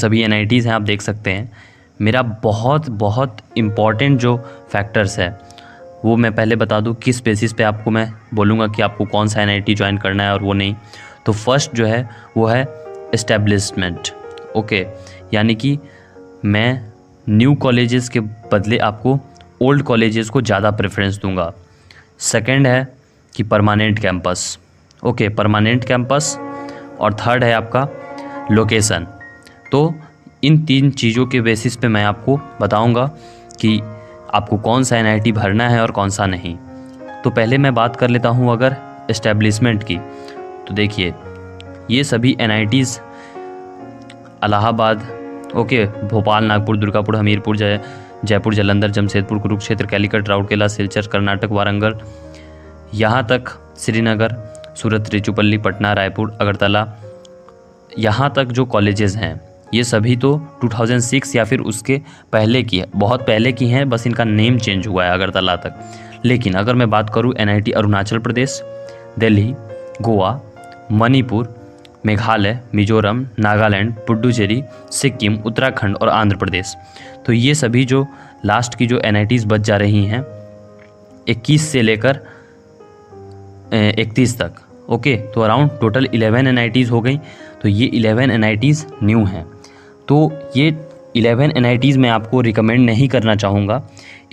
सभी एनआईटीज़ हैं, आप देख सकते हैं। मेरा बहुत बहुत इम्पॉर्टेंट जो फैक्टर्स है वो मैं पहले बता दूं, किस बेसिस पे आपको मैं बोलूँगा कि आपको कौन सा एनआईटी ज्वाइन करना है और वो नहीं। तो फर्स्ट जो है वो है एस्टेब्लिशमेंट। ओके, यानी कि मैं न्यू कॉलेजेस के बदले आपको ओल्ड कॉलेजेस को ज़्यादा प्रेफरेंस दूंगा। सेकंड है कि permanent campus. Okay, permanent campus. और थर्ड है आपका लोकेशन। तो इन तीन चीज़ों के बेसिस पे मैं आपको बताऊंगा कि आपको कौन सा एनआईटी भरना है और कौन सा नहीं। तो पहले मैं बात कर लेता हूं अगर एस्टेब्लिशमेंट की। तो देखिए, ये सभी एनआईटीज़ इलाहाबाद, ओके, भोपाल, नागपुर, दुर्गापुर, हमीरपुर, जयपुर, जालंधर, जमशेदपुर, कुरुक्षेत्र, कैलीकट, राउरकेला, सिलचर, कर्नाटक, वारंगल, यहाँ तक श्रीनगर, सूरत, त्रिचुपल्ली, पटना, रायपुर, अगरतला, यहाँ तक जो कॉलेजेस हैं ये सभी तो 2006 या फिर उसके पहले की है, बहुत पहले की हैं, बस इनका नेम चेंज हुआ है अगरतला तक। लेकिन अगर मैं बात करूँ एनआईटी अरुणाचल प्रदेश, दिल्ली, गोवा, मणिपुर, मेघालय, मिजोरम, नागालैंड, पुडुचेरी, सिक्किम, उत्तराखंड और आंध्र प्रदेश, तो ये सभी जो लास्ट की जो एनआईटीज़ बच जा रही हैं 21 से लेकर 31 तक। ओके, तो अराउंड टोटल 11 एनआईटीज़ हो गई। तो ये 11 एनआईटीज़ न्यू हैं। तो ये 11 एनआईटीज़ मैं आपको रिकमेंड नहीं करना चाहूँगा।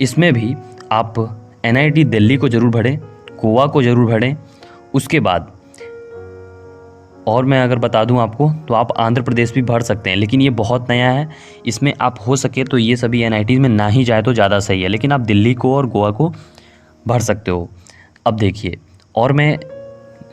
इसमें भी आप एनआईटी दिल्ली को ज़रूर भरें, गोवा को ज़रूर भरें। उसके बाद और मैं अगर बता दूं आपको तो आप आंध्र प्रदेश भी भर सकते हैं, लेकिन ये बहुत नया है। इसमें आप हो सके तो ये सभी एनआईटीज़ में ना ही जाए तो ज़्यादा सही है, लेकिन आप दिल्ली को और गोवा को भर सकते हो। अब देखिए, और मैं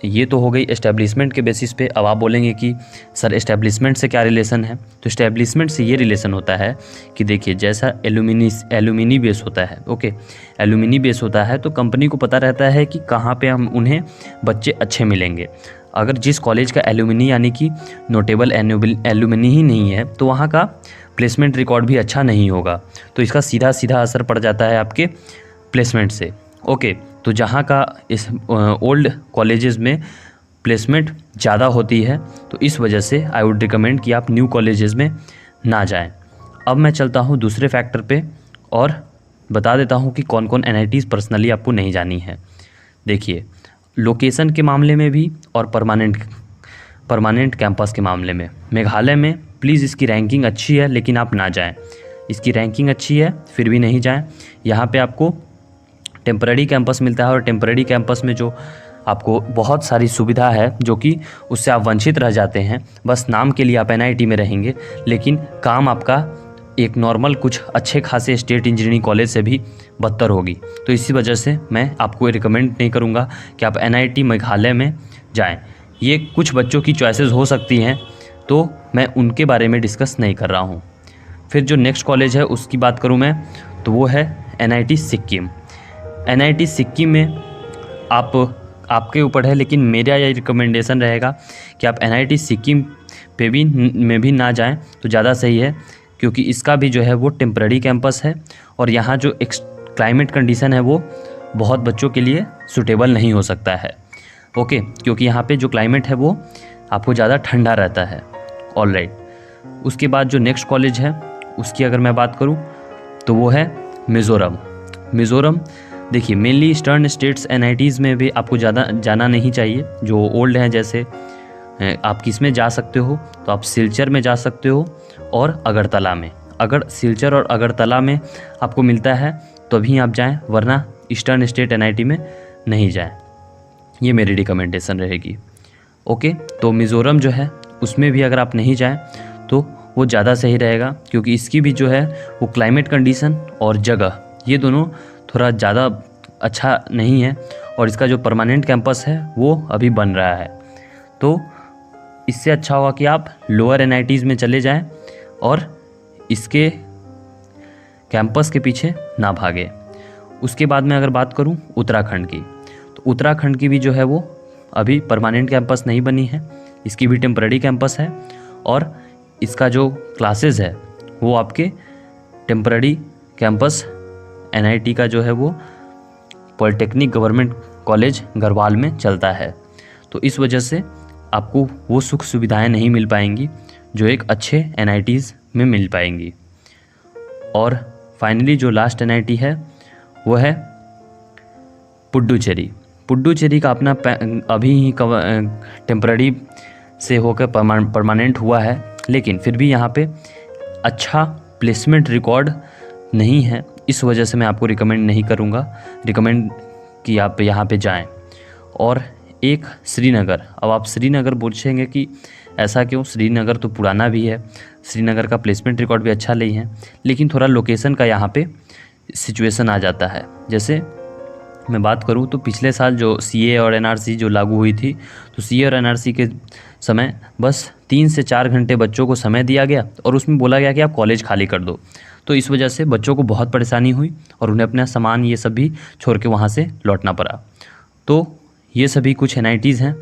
ये तो हो गई एस्टेब्लिशमेंट के बेसिस पे। अब आप बोलेंगे कि सर एस्टेब्लिशमेंट से क्या रिलेशन है? तो एस्टेब्लिशमेंट से ये रिलेशन होता है कि देखिए, जैसा एलुमिनी बेस होता है, ओके, एलुमिनी बेस होता है तो कंपनी को पता रहता है कि कहाँ पे हम उन्हें बच्चे अच्छे मिलेंगे। अगर जिस कॉलेज का एलुमिनी यानी कि नोटेबल एलुमिनी ही नहीं है तो वहाँ का प्लेसमेंट रिकॉर्ड भी अच्छा नहीं होगा। तो इसका सीधा सीधा असर पड़ जाता है आपके प्लेसमेंट से। ओके, तो जहाँ का इस ओल्ड कॉलेजेस में प्लेसमेंट ज़्यादा होती है, तो इस वजह से आई वुड रिकमेंड कि आप न्यू कॉलेजेस में ना जाएं। अब मैं चलता हूँ दूसरे फैक्टर पे और बता देता हूँ कि कौन कौन एनआईटीज़ पर्सनली आपको नहीं जानी है। देखिए, लोकेशन के मामले में भी और परमानेंट कैंपस के मामले में मेघालय में प्लीज़ इसकी रैंकिंग अच्छी है लेकिन आप ना जाएं। इसकी रैंकिंग अच्छी है फिर भी नहीं जाएं। यहाँ पे आपको टेम्पररी कैंपस मिलता है और टेम्पररी कैंपस में जो आपको बहुत सारी सुविधा है जो कि उससे आप वंचित रह जाते हैं। बस नाम के लिए आप एनआईटी में रहेंगे, लेकिन काम आपका एक नॉर्मल कुछ अच्छे खासे स्टेट इंजीनियरिंग कॉलेज से भी बदतर होगी। तो इसी वजह से मैं आपको रिकमेंड नहीं करूँगा कि आप एनआईटी मेघालय में जाएं। ये कुछ बच्चों की चॉइसेस हो सकती हैं, तो मैं उनके बारे में डिस्कस नहीं कर रहा हूँ। फिर जो नेक्स्ट कॉलेज है उसकी बात करूँ मैं, तो वो है एनआईटी सिक्किम। एनआईटी सिक्किम में आपके ऊपर है, लेकिन मेरा ये रिकमेंडेशन रहेगा कि आप एनआईटी सिक्किम में भी ना जाएं तो ज़्यादा सही है, क्योंकि इसका भी जो है वो टेम्पररी कैंपस है और यहाँ जो क्लाइमेट कंडीशन है वो बहुत बच्चों के लिए सूटेबल नहीं हो सकता है। ओके, क्योंकि यहाँ पे जो क्लाइमेट है वो आपको ज़्यादा ठंडा रहता है। ऑलराइट, उसके बाद जो नेक्स्ट कॉलेज है उसकी अगर मैं बात करूँ तो वो है मिज़ोरम। देखिए, मेनली ईस्टर्न स्टेट्स एनआईटीज़ में भी आपको ज़्यादा जाना नहीं चाहिए। जो ओल्ड हैं, जैसे आप किस में जा सकते हो तो आप सिलचर में जा सकते हो और अगरतला में। अगर सिलचर और अगरतला में आपको मिलता है तो अभी आप जाएं, वरना ईस्टर्न स्टेट एनआईटी में नहीं जाएं। ये मेरी रिकमेंडेशन रहेगी। ओके, तो मिज़ोरम जो है उसमें भी अगर आप नहीं जाएं तो वो ज़्यादा सही रहेगा, क्योंकि इसकी भी जो है वो क्लाइमेट कंडीशन और जगह ये दोनों थोड़ा ज़्यादा अच्छा नहीं है, और इसका जो परमानेंट कैंपस है वो अभी बन रहा है। तो इससे अच्छा होगा कि आप लोअर एनआईटीज़ में चले जाएं और इसके कैंपस के पीछे ना भागे। उसके बाद में अगर बात करूं उत्तराखंड की, तो उत्तराखंड की भी जो है वो अभी परमानेंट कैंपस नहीं बनी है। इसकी भी टेम्पररी कैंपस है और इसका जो क्लासेस है वो आपके टेम्पररी कैंपस एनआईटी का जो है वो पॉलिटेक्निक गवर्नमेंट कॉलेज गढ़वाल में चलता है। तो इस वजह से आपको वो सुख सुविधाएं नहीं मिल पाएंगी जो एक अच्छे NITs में मिल पाएंगी। और फाइनली जो लास्ट NIT है वो है पुडुचेरी। पुडुचेरी का अपना अभी ही टेम्पररी से होकर परमानेंट हुआ है, लेकिन फिर भी यहाँ पे अच्छा प्लेसमेंट रिकॉर्ड नहीं है, इस वजह से मैं आपको रिकमेंड नहीं करूँगा कि आप यहाँ पे जाएं। और एक श्रीनगर। अब आप श्रीनगर पूछेंगे कि ऐसा क्यों, श्रीनगर तो पुराना भी है, श्रीनगर का प्लेसमेंट रिकॉर्ड भी अच्छा नहीं है, लेकिन थोड़ा लोकेशन का यहाँ पे सिचुएशन आ जाता है। जैसे मैं बात करूँ तो पिछले साल जो CA और NRC जो लागू हुई थी, तो CA और NRC के समय बस 3 से 4 घंटे बच्चों को समय दिया गया और उसमें बोला गया कि आप कॉलेज खाली कर दो। तो इस वजह से बच्चों को बहुत परेशानी हुई और उन्हें अपना सामान ये सब भी छोड़ के वहाँ से लौटना पड़ा। तो ये सभी कुछ NITs हैं